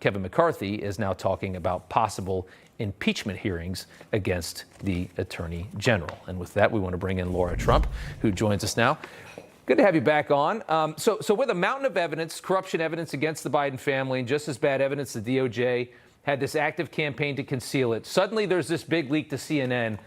Kevin McCarthy is now talking about possible impeachment hearings against the Attorney General. And with that, we want to bring in Lara Trump, who joins us now. Good to have you back on. So with a mountain of evidence, corruption evidence against the Biden family, and just as bad evidence the DOJ had this active campaign to conceal it, suddenly there's this big leak to CNN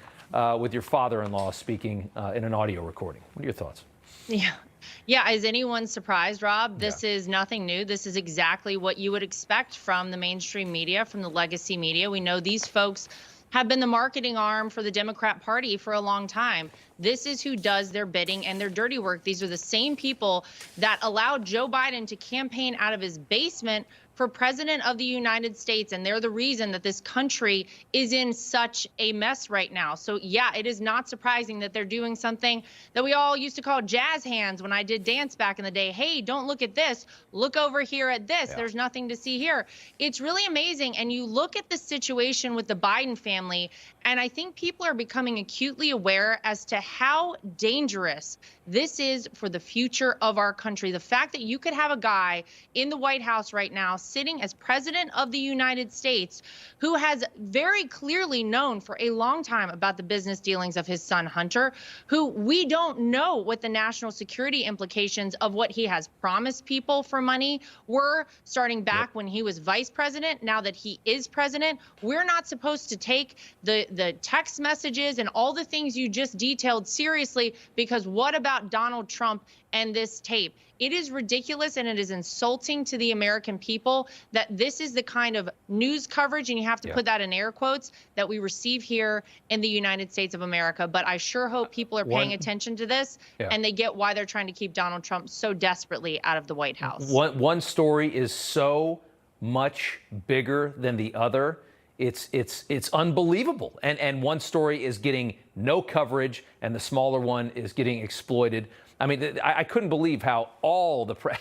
with your father-in-law speaking in an audio recording. What are your thoughts? Yeah. Is anyone surprised, Rob? This is nothing new. This is exactly what you would expect from the mainstream media, from the legacy media. We know these folks have been the marketing arm for the Democrat Party for a long time. This is who does their bidding and their dirty work. These are the same people that allowed Joe Biden to campaign out of his basement for president of the United States. And they're the reason that this country is in such a mess right now. So yeah, it is not surprising that they're doing something that we all used to call jazz hands when I did dance back in the day. Hey, don't look at this. Look over here at this. Yeah. There's nothing to see here. It's really amazing. And you look at the situation with the Biden family, and I think people are becoming acutely aware as to how dangerous this is for the future of our country. The fact that you could have a guy in the White House right now sitting as president of the United States who has very clearly known for a long time about the business dealings of his son Hunter, who we don't know what the national security implications of what he has promised people for money were starting back when he was vice president. Now that he is president, we're not supposed to take the text messages and all the things you just detailed seriously, because what about Donald Trump and this tape? It is ridiculous, and it is insulting to the American people that this is the kind of news coverage, and you have to put that in air quotes, that we receive here in the United States of America. But I sure hope people are paying attention to this, and they get why they're trying to keep Donald Trump so desperately out of the White House. One story is so much bigger than the other. It's unbelievable. And one story is getting no coverage, and the smaller one is getting exploited. I mean, I couldn't believe how all the press,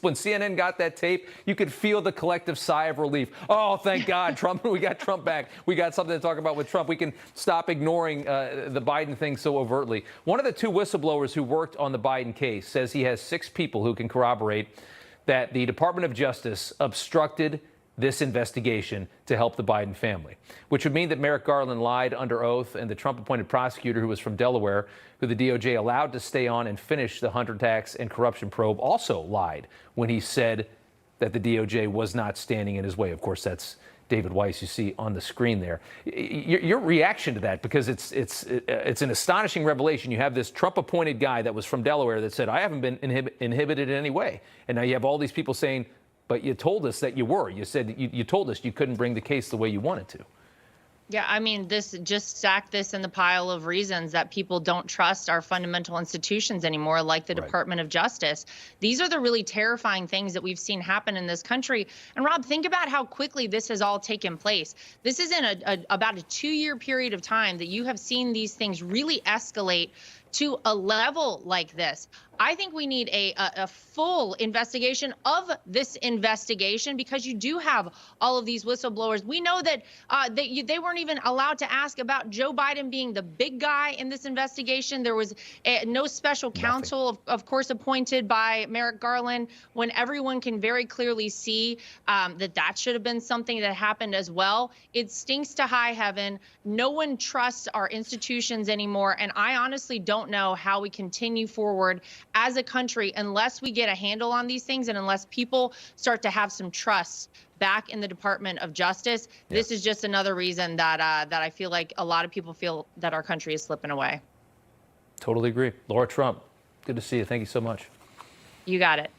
when CNN got that tape, you could feel the collective sigh of relief. Oh, thank God, Trump, we got Trump back. We got something to talk about with Trump. We can stop ignoring the Biden thing so overtly. One of the two whistleblowers who worked on the Biden case says he has 6 people who can corroborate that the Department of Justice obstructed this investigation to help the Biden family, which would mean that Merrick Garland lied under oath, and the Trump-appointed prosecutor, who was from Delaware, who the DOJ allowed to stay on and finish the Hunter tax and corruption probe, also lied when he said that the DOJ was not standing in his way. Of course, that's David Weiss you see on the screen there. Your reaction to that, because it's an astonishing revelation. You have this Trump-appointed guy that was from Delaware that said, I haven't been inhibited in any way. And now you have all these people saying, but you told us that you were. You said you told us you couldn't bring the case the way you wanted to. Yeah, I mean, this just stack this in the pile of reasons that people don't trust our fundamental institutions anymore, like the Department of Justice. These are the really terrifying things that we've seen happen in this country. And Rob, think about how quickly this has all taken place. This is in about a 2-year period of time that you have seen these things really escalate to a level like this. I think we need a full investigation of this investigation, because you do have all of these whistleblowers. We know that they weren't even allowed to ask about Joe Biden being the big guy in this investigation. There was no special counsel, of course, appointed by Merrick Garland, when everyone can very clearly see that should have been something that happened as well. It stinks to high heaven. No one trusts our institutions anymore. And I honestly don't know how we continue forward as a country unless we get a handle on these things, and unless people start to have some trust back in the Department of Justice. This is just another reason that I feel like a lot of people feel that our country is slipping away. Totally agree. Lara Trump, good to see you. Thank you so much. You got it.